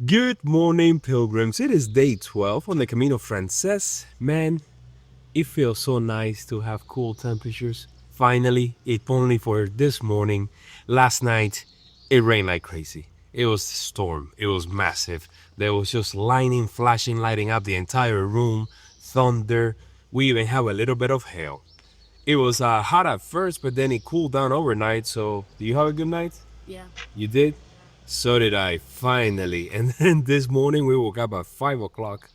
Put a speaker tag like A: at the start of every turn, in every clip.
A: Good morning, pilgrims. It is day 12 on the Camino Francés. Man, it feels so nice to have cool temperatures. Finally, if only for this morning. Last night, it rained like crazy. It was a storm. It was massive. There was just lightning flashing, lighting up the entire room, thunder. We even have a little bit of hail. It was hot at first, but then it cooled down overnight. So, do you have a good night?
B: Yeah.
A: You did? So did I, finally. And then this morning we woke up at 5 o'clock.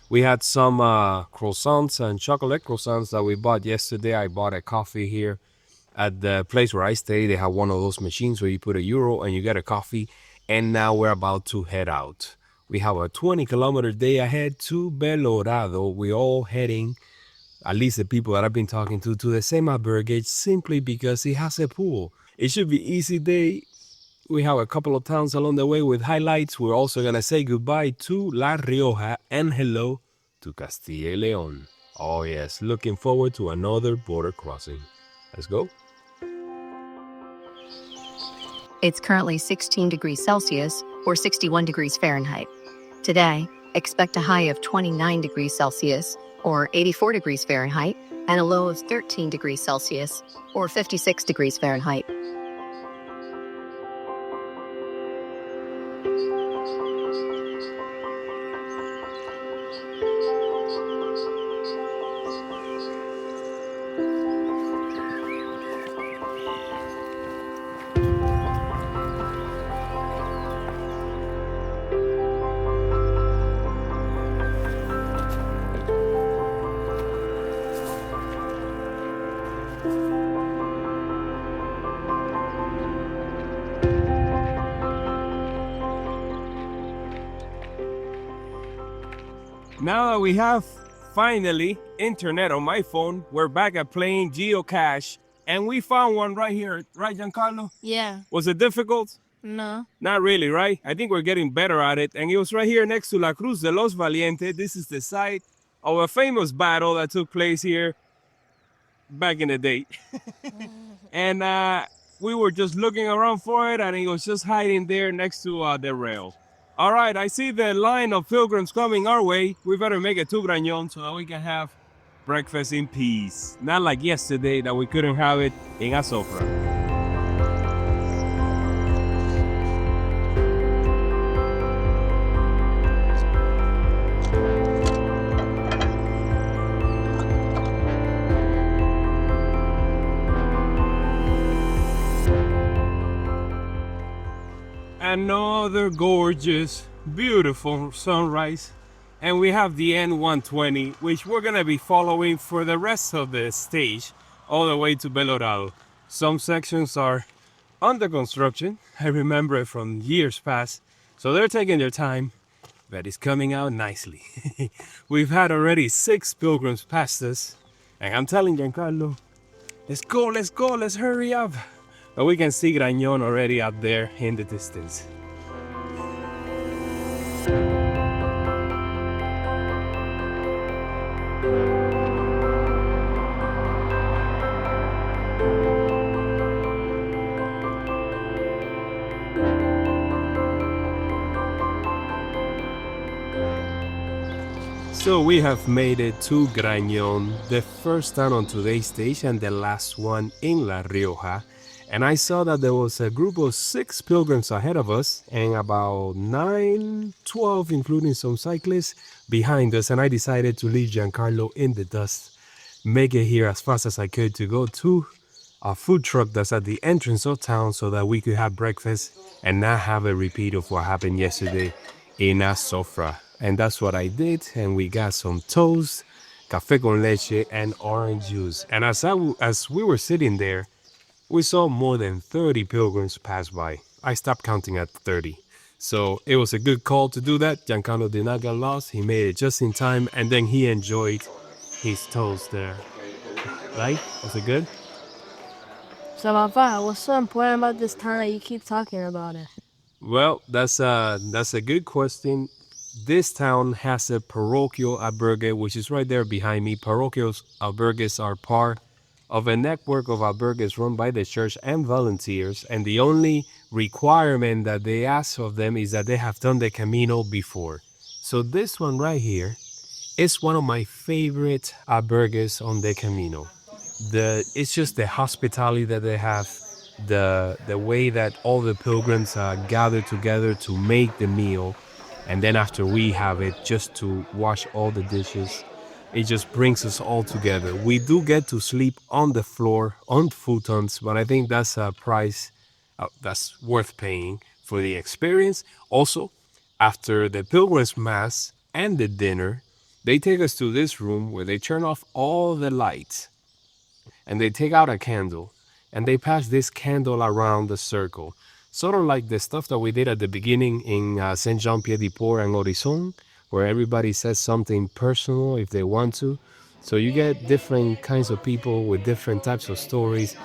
A: We had some croissants and chocolate croissants that we bought yesterday. I bought a coffee here at the place where I stay. They have one of those machines where you put €1 and you get a coffee. And now we're about to head out. We have a 20-kilometer day ahead to Belorado. We're all heading, at least the people that I've been talking to the same albergue simply because it has a pool. It should be easy day. We have a couple of towns along the way with highlights. We're also going to say goodbye to La Rioja and hello to Castilla y León. Oh yes, looking forward to another border crossing. Let's go.
B: It's currently 16 degrees Celsius or 61 degrees Fahrenheit. Today, expect a high of 29 degrees Celsius or 84 degrees Fahrenheit and a low of 13 degrees Celsius or 56 degrees Fahrenheit.
A: Now that we have finally internet on my phone, we're back at playing Geocache, and we found one right here, right, Giancarlo?
C: Yeah.
A: Was it difficult?
C: No.
A: Not really, right? I think we're getting better at it. And it was right here next to La Cruz de los Valientes. This is the site of a famous battle that took place here back in the day. And we were just looking around for it, and it was just hiding there next to the rail. All right, I see the line of pilgrims coming our way. We better make it to Grañón so that we can have breakfast in peace. Not like yesterday that we couldn't have it in Azofra. Another gorgeous, beautiful sunrise. And we have the N120, which we're gonna be following for the rest of the stage, all the way to Belorado. Some sections are under construction. I remember it from years past. So they're taking their time, but it's coming out nicely. We've had already 6 pilgrims past us. And I'm telling Giancarlo, let's go, let's hurry up. But we can see Grañón already out there in the distance. So we have made it to Grañón, the first town on today's stage and the last one in La Rioja. And I saw that there was a group of 6 pilgrims ahead of us and about 9, 12, including some cyclists, behind us. And I decided to leave Giancarlo in the dust, make it here as fast as I could to go to a food truck that's at the entrance of town so that we could have breakfast and not have a repeat of what happened yesterday in Azofra. And that's what I did. And we got some toast, café con leche, and orange juice. And as we were sitting there, we saw more than 30 pilgrims pass by. I stopped counting at 30. So it was a good call to do that. Giancarlo did not get lost. He made it just in time, and then he enjoyed his toast there. Right? Was it good?
C: So, Papa, what's so important about this town that you keep talking about it?
A: Well, that's a good question. This town has a parochial albergue, which is right there behind me. Parochial albergues are part of a network of albergues run by the church and volunteers, and the only requirement that they ask of them is that they have done the Camino before. So this one right here is one of my favorite albergues on the Camino. It's just the hospitality that they have, the way that all the pilgrims gather together to make the meal, and then after we have it, just to wash all the dishes. It just brings us all together. We do get to sleep on the floor on futons, but I think that's a price that's worth paying for the experience. Also, after the pilgrim's mass and the dinner, they take us to this room where they turn off all the lights and they take out a candle and they pass this candle around the circle. Sort of like the stuff that we did at the beginning in Saint-Jean-Pied-de-Port and Horizon, where everybody says something personal if they want to. So you get different kinds of people with different types of stories,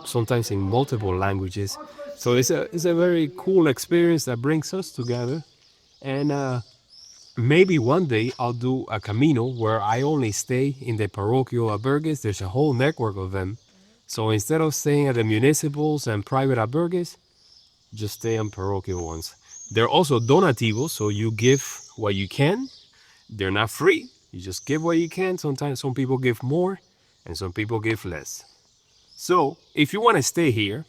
A: sometimes in multiple languages. So it's a very cool experience that brings us together. And maybe one day I'll do a Camino where I only stay in the parochial albergues. There's a whole network of them. So instead of staying at the municipals and private albergues, just stay on parochial ones. They're also donativos, so you give what you can. They're not free. You just give what you can. Sometimes some people give more and some people give less. So if you want to stay here,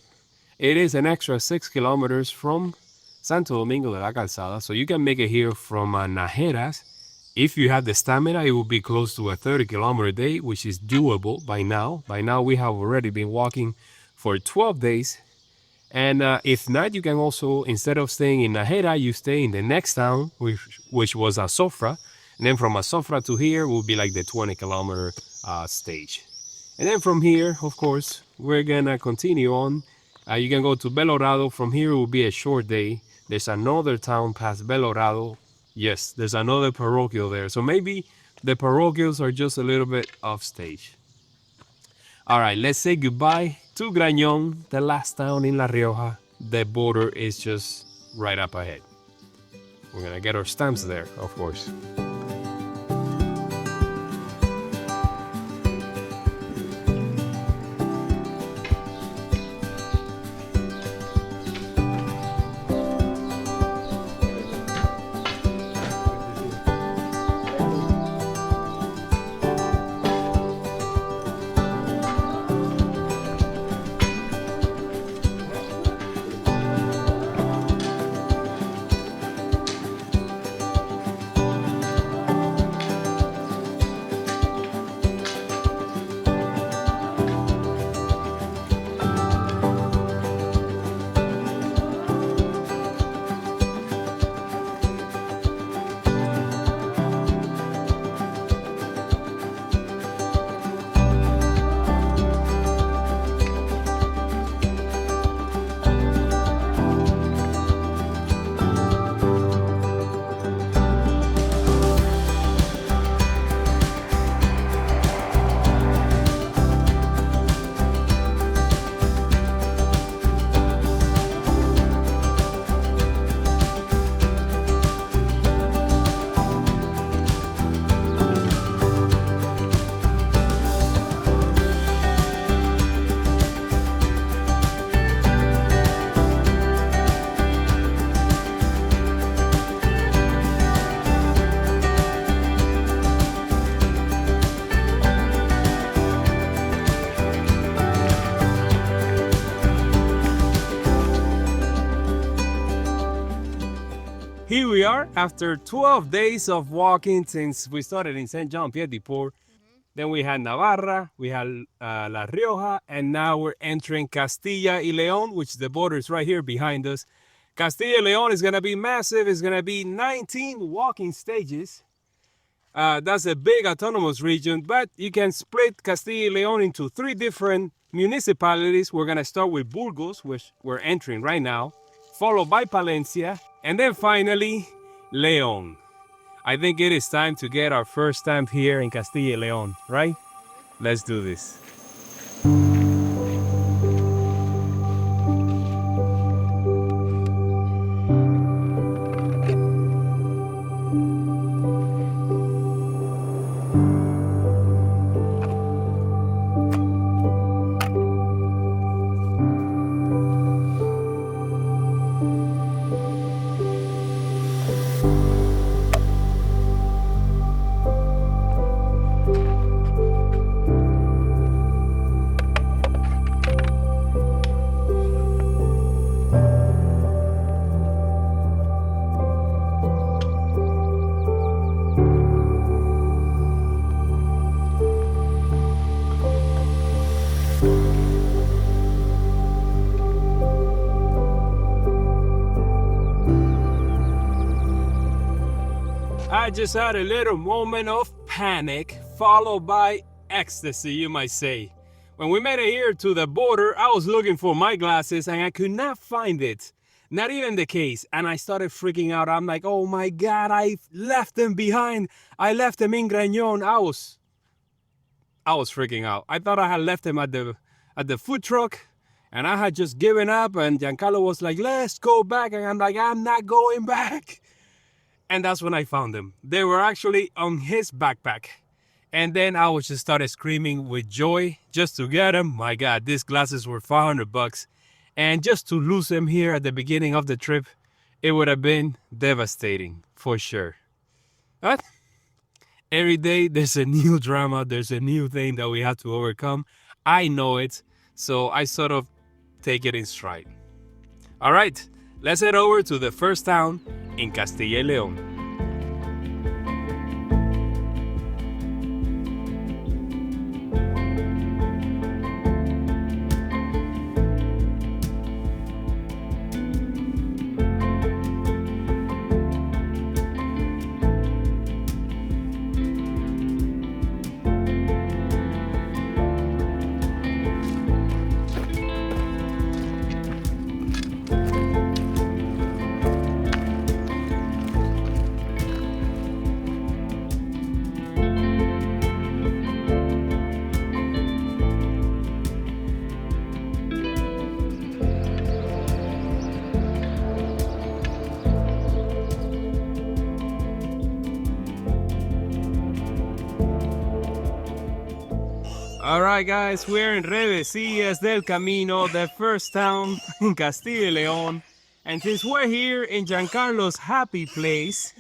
A: it is an extra 6 kilometers from Santo Domingo de la Calzada. So you can make it here from Najeras. If you have the stamina, it will be close to a 30-kilometer day, which is doable by now. By now, we have already been walking for 12 days. And if not, you can also, instead of staying in Najera, you stay in the next town, which was Azofra. And then from Azofra to here will be like the 20-kilometer stage. And then from here, of course, we're going to continue on. You can go to Belorado. From here, it will be a short day. There's another town past Belorado. Yes, there's another parochial there. So maybe the parochials are just a little bit off stage. All right, let's say goodbye to Grañón, the last town in La Rioja. The border is just right up ahead. We're going to get our stamps there, of course. Here we are after 12 days of walking since we started in Saint-Jean-Pied-de-Port. Then we had Navarra, we had La Rioja, and now we're entering Castilla y León, which the border is right here behind us. Castilla y León is going to be massive. It's going to be 19 walking stages. That's a big autonomous region, but you can split Castilla y León into 3 different municipalities. We're going to start with Burgos, which we're entering right now, followed by Palencia, and then finally, León. I think it is time to get our first stamp here in Castilla y León, right? Let's do this. I just had a little moment of panic, followed by ecstasy, you might say. When we made it here to the border, I was looking for my glasses and I could not find it. Not even the case. And I started freaking out. I'm like, oh my God, I left them behind. I left them in Grañón. I was freaking out. I thought I had left them at the food truck and I had just given up, and Giancarlo was like, let's go back. And I'm like, I'm not going back. And that's when I found them. They were actually on his backpack. And then I was just started screaming with joy just to get them. My God, these glasses were $500. And just to lose them here at the beginning of the trip, it would have been devastating for sure. But every day there's a new drama, there's a new thing that we have to overcome. I know it, so I sort of take it in stride. All right, let's head over to the first town in Castilla y León. Alright guys, we're in Revesillas del Camino, the first town in Castilla y León. And since we're here in Giancarlo's happy place,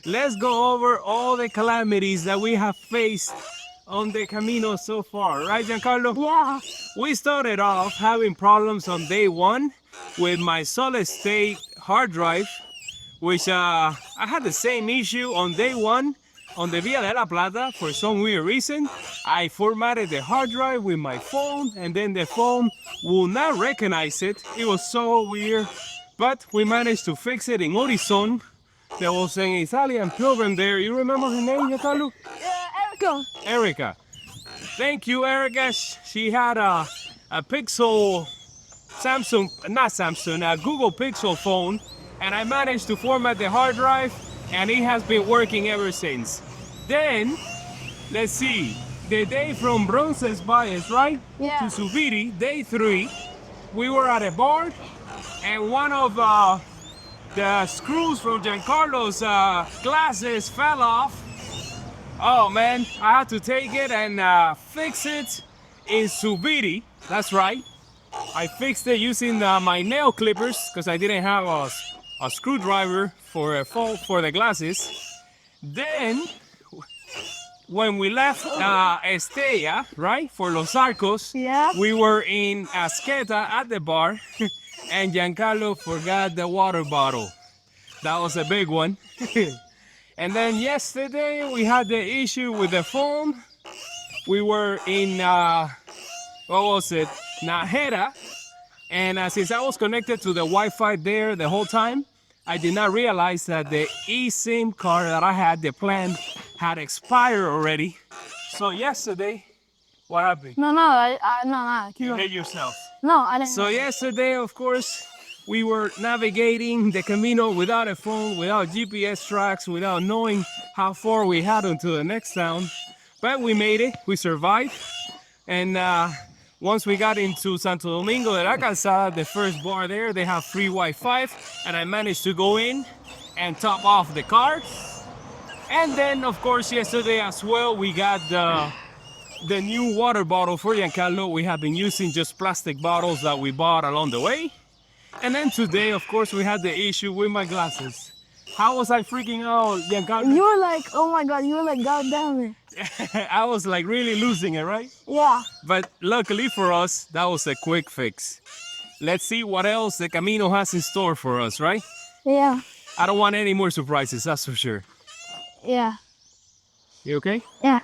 A: let's go over all the calamities that we have faced on the Camino so far, right Giancarlo?
C: Yeah.
A: We started off having problems on day one with my solid state hard drive, which I had the same issue on day one. On the Via de la Plata, for some weird reason, I formatted the hard drive with my phone, and then the phone will not recognize it. It was so weird, but we managed to fix it in Horizon. There was an Italian pilgrim there. You remember her name, Giancarlo?
C: Erica.
A: Erica. Thank you, Erica. She had a Pixel, a Google Pixel phone, and I managed to format the hard drive, and it has been working ever since. Then, let's see, the day from Bronces Valles, right?
C: Yeah.
A: To Subiri, day 3, we were at a bar, and one of the screws from Giancarlo's glasses fell off. Oh man, I had to take it and fix it in Subiri. That's right. I fixed it using my nail clippers because I didn't have a screwdriver for the glasses. Then, when we left Estella, right, for Los Arcos,
C: Yeah.
A: we were in Asqueta at the bar, and Giancarlo forgot the water bottle. That was a big one. And then yesterday we had the issue with the phone. We were in, Najera, and since I was connected to the Wi-Fi there the whole time, I did not realize that the eSIM card that I had, the plan, had expired already. So yesterday, what happened?
C: No, no.
A: You hit yourself.
C: No, I didn't.
A: So yesterday, of course, we were navigating the Camino without a phone, without GPS tracks, without knowing how far we had until the next town. But we made it, we survived. And once we got into Santo Domingo de la Calzada, the first bar there, they have free Wi-Fi, and I managed to go in and top off the card. And then, of course, yesterday as well, we got the new water bottle for Giancarlo. We have been using just plastic bottles that we bought along the way. And then today, of course, we had the issue with my glasses. How was I freaking out, Giancarlo?
C: You were like, oh my God, you were like, God damn it.
A: I was like really losing it, right?
C: Yeah.
A: But luckily for us, that was a quick fix. Let's see what else the Camino has in store for us, right?
C: Yeah.
A: I don't want any more surprises, that's for sure.
C: Yeah.
A: You okay?
C: Yeah.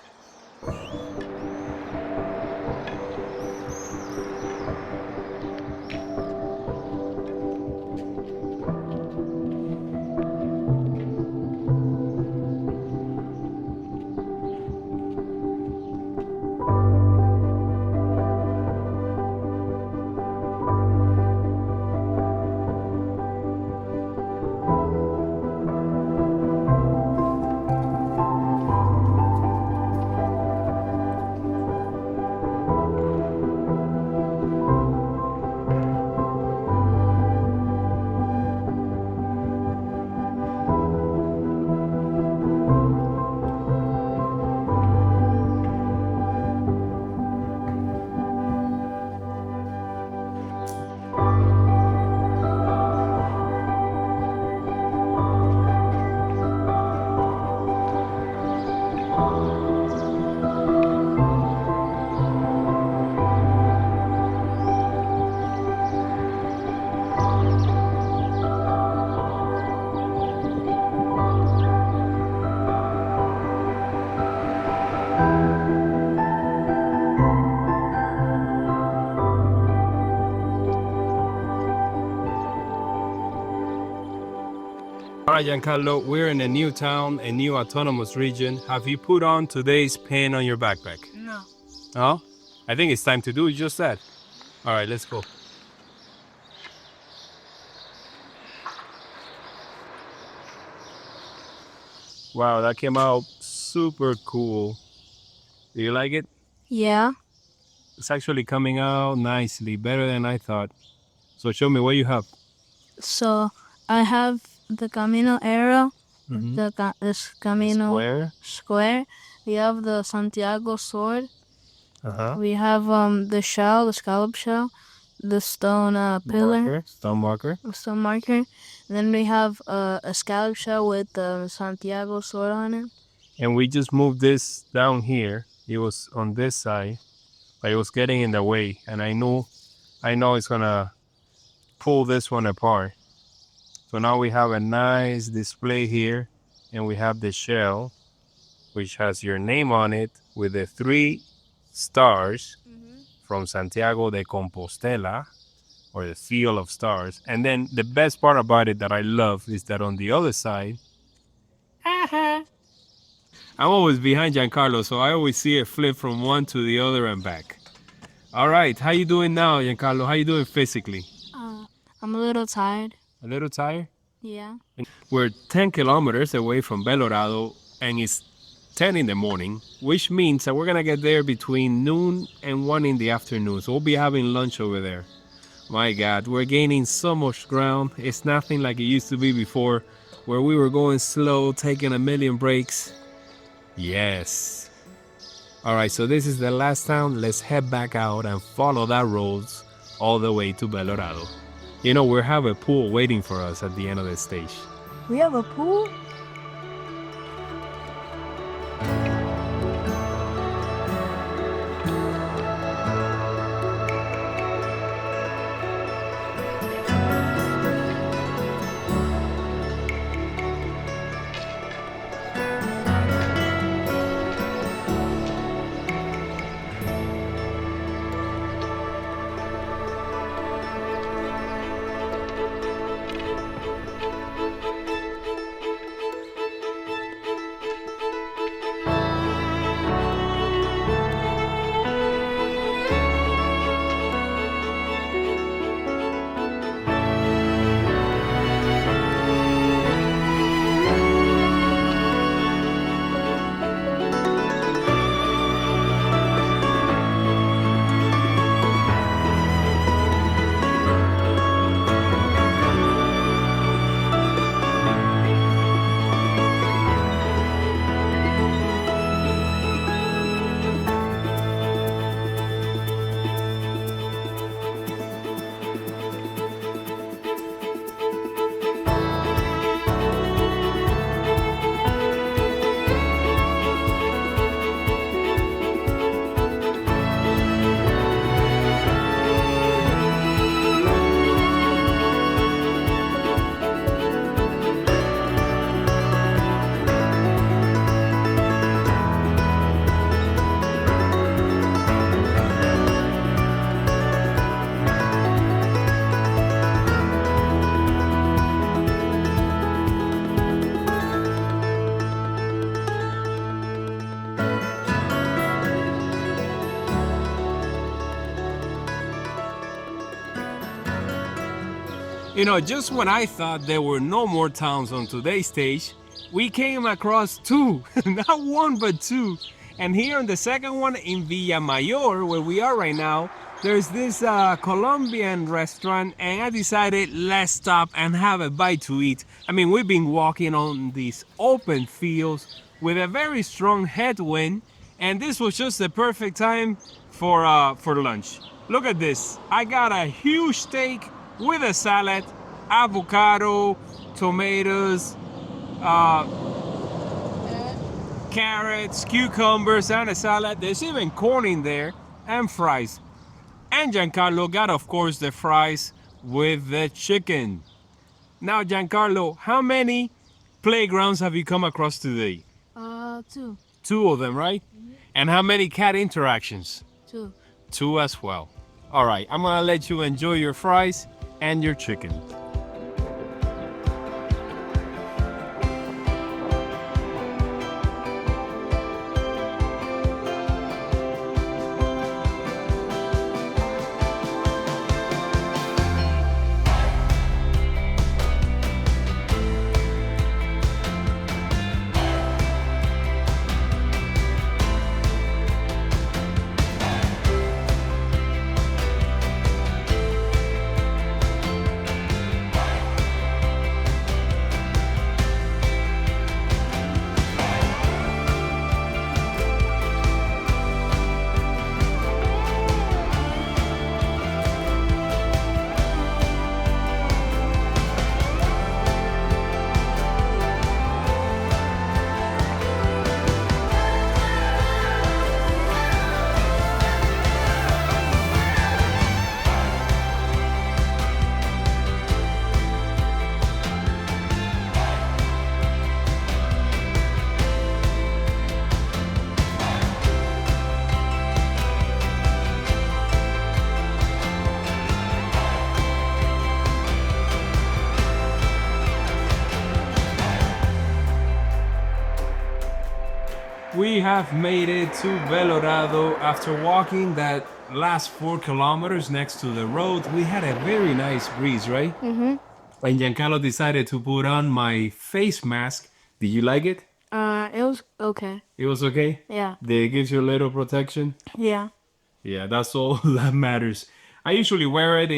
A: right, Giancarlo, we're in a new town, a new autonomous region. Have you put on today's pin on your backpack?
C: No.
A: No? I think it's time to do just that. All right, let's go. Wow, that came out super cool. Do you like it?
C: Yeah.
A: It's actually coming out nicely, better than I thought. So show me what you have.
C: So I have the Camino arrow,
A: Mhm.
C: this Camino
A: Square.
C: square. We have the Santiago sword.
A: Uh-huh.
C: We have the shell, the scallop shell, the stone pillar,
A: Marker. Stone marker.
C: the stone marker. And then we have a scallop shell with the Santiago sword on it.
A: And we just moved this down here. It was on this side, but it was getting in the way. And I know it's gonna pull this one apart. So now we have a nice display here, and we have the shell, which has your name on it with the 3 stars from Santiago de Compostela, or the Field of Stars. And then the best part about it that I love is that on the other side, I'm always behind Giancarlo, so I always see it flip from one to the other and back. All right, how you doing now, Giancarlo? How you doing physically?
C: I'm a little tired.
A: A little tired?
C: Yeah.
A: We're 10 kilometers away from Belorado, and it's 10 in the morning, which means that we're gonna get there between noon and 1 in the afternoon. So we'll be having lunch over there. My God, we're gaining so much ground. It's nothing like it used to be before, where we were going slow, taking a million breaks. Yes. All right, so this is the last town. Let's head back out and follow that roads all the way to Belorado. You know, we have a pool waiting for us at the end of the stage.
C: We have a pool?
A: You know, just when I thought there were no more towns on today's stage, we came across 2, not 1 but 2. And here on the second one in Villamayor, where we are right now, there's this Colombian restaurant, and I decided let's stop and have a bite to eat. I mean, we've been walking on these open fields with a very strong headwind, and this was just the perfect time for lunch. Look at this. I got a huge steak with a salad, avocado, tomatoes, carrots, cucumbers, and a salad. There's even corn in there, and fries. And Giancarlo got, of course, the fries with the chicken. Now, Giancarlo, how many playgrounds have you come across today?
C: 2.
A: 2 of them, right? Mm-hmm. And how many cat interactions?
C: 2.
A: 2 as well. All right, I'm gonna let you enjoy your fries and your chicken. We have made it to Belorado after walking that last 4 kilometers next to the road. We had a very nice breeze, right?
C: Mm-hmm.
A: And Giancarlo decided to put on my face mask. Did you like it?
C: It was okay.
A: It was okay?
C: Yeah.
A: Did it give you a little protection?
C: Yeah.
A: Yeah, that's all that matters. I usually wear it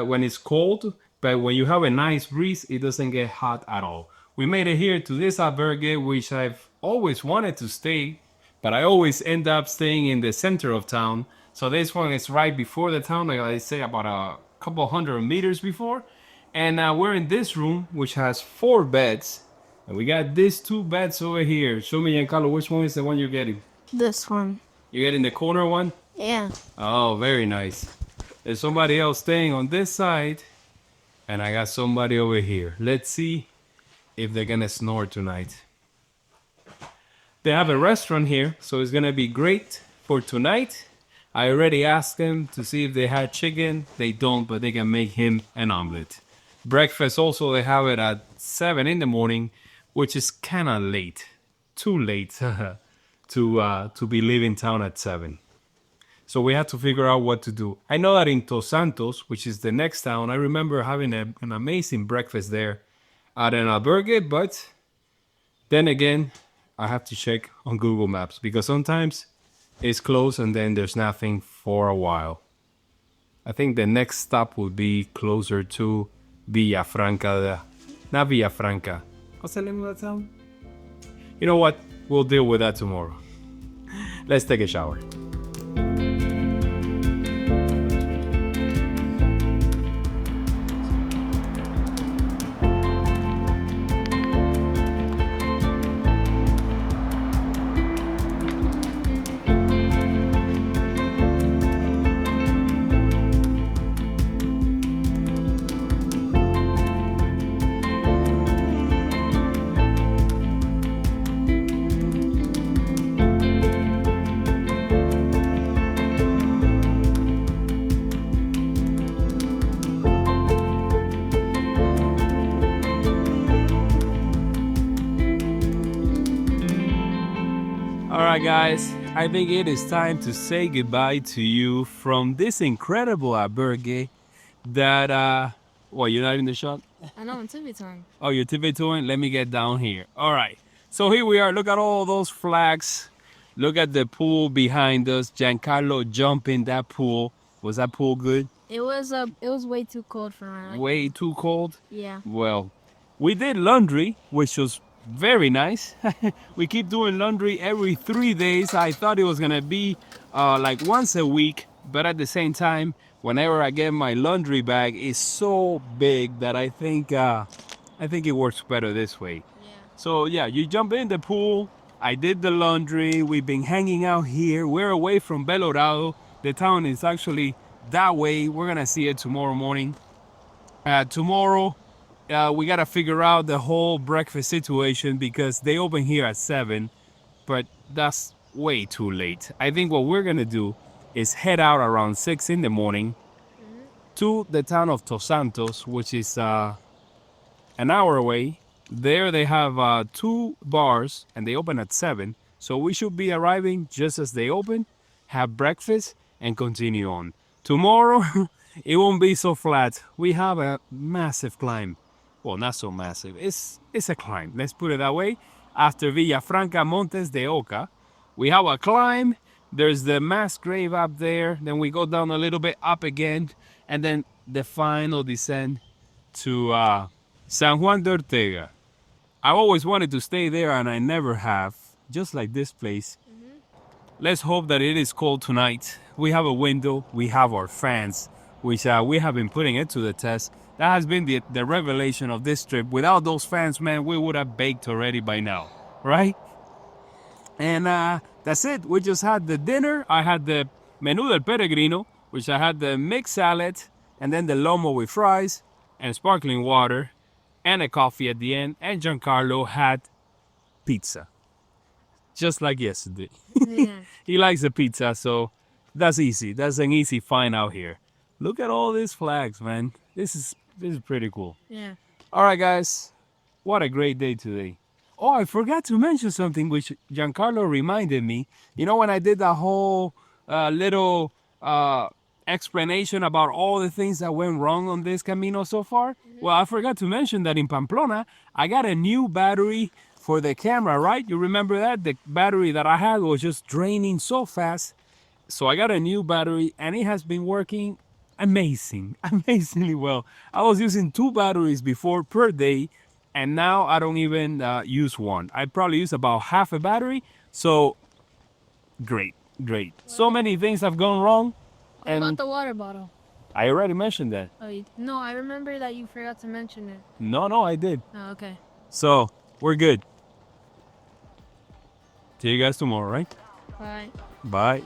A: when it's cold, but when you have a nice breeze, it doesn't get hot at all. We made it here to this albergue, which I've always wanted to stay, but I always end up staying in the center of town. So this one is right before the town, like I say, about a couple hundred meters before. And we're in this room, which has 4 beds. And we got these 2 beds over here. Show me, Giancarlo, which one is the one you're getting?
C: This one.
A: You're getting the corner one?
C: Yeah.
A: Oh, very nice. There's somebody else staying on this side, and I got somebody over here. Let's see if they're gonna snore tonight. They have a restaurant here, so it's gonna be great for tonight. I already asked them to see if they had chicken. They don't, but they can make him an omelet. Breakfast also, they have it at 7 in the morning, which is kind of late. Too late to be leaving town at 7. So we had to figure out what to do. I know that in Dos Santos, which is the next town, I remember having an amazing breakfast there at an albergue, but then again, I have to check on Google Maps because sometimes it's closed and then there's nothing for a while. I think the next stop would be closer to Villafranca. Not Villafranca. What's the name of that town? You know what? We'll deal with that tomorrow. Let's take a shower. Alright guys, I think it is time to say goodbye to you from this incredible albergue that, what, you're not in the shot?
C: I know, I'm TV time.
A: Oh, you're TV touring? Let me get down here. Alright, so here we are. Look at all those flags. Look at the pool behind us. Giancarlo jumped in that pool. Was that pool good?
C: It was way too cold for my
A: Way too cold?
C: Yeah.
A: Well, we did laundry, which was very nice. We keep doing laundry every 3 days. I thought it was gonna be like once a week, but at the same time, whenever I get my laundry bag, it's so big that I think it works better this way.
C: Yeah.
A: So yeah, you jump in the pool. I did the laundry. We've been hanging out here. We're away from Belorado. The town is actually that way. We're gonna see it tomorrow morning. Tomorrow we gotta figure out the whole breakfast situation because they open here at 7, but that's way too late. I think what we're gonna do is head out around 6 in the morning to the town of Dos Santos, which is an hour away. There they have 2 bars and they open at 7, so we should be arriving just as they open, have breakfast and continue on. Tomorrow it won't be so flat. We have a massive climb. Well, not so massive. It's a climb. Let's put it that way. After Villafranca Montes de Oca, we have a climb. There's the mass grave up there. Then we go down a little bit up again. And then the final descent to San Juan de Ortega. I've always wanted to stay there and I never have. Just like this place. Let's hope that it is cold tonight. We have a window. We have our fans, which we have been putting it to the test. That has been the revelation of this trip. Without those fans, man, we would have baked already by now, right? And that's it. We just had the dinner. I had the menú del Peregrino, which I had the mixed salad, and then the lomo with fries, and sparkling water, and a coffee at the end. And Giancarlo had pizza, just like yesterday.
C: Yeah.
A: He likes the pizza, so that's easy. That's an easy find out here. Look at all these flags, man. This is pretty cool.
C: Yeah.
A: All right, guys. What a great day today. Oh, I forgot to mention something which Giancarlo reminded me. You know, when I did that whole little explanation about all the things that went wrong on this Camino so far? Well, I forgot to mention that in Pamplona, I got a new battery for the camera, right? You remember that? The battery that I had was just draining so fast. So I got a new battery and it has been working amazingly well. I was using 2 batteries before per day, and now I don't even use one. I probably use about half a battery. So great. So many things have gone wrong.
C: What about the water bottle?
A: I already mentioned that.
C: Oh, no, I remember that you forgot to mention it.
A: No, I did.
C: Oh, okay.
A: So we're good. See you guys tomorrow, right?
C: Bye.
A: Bye.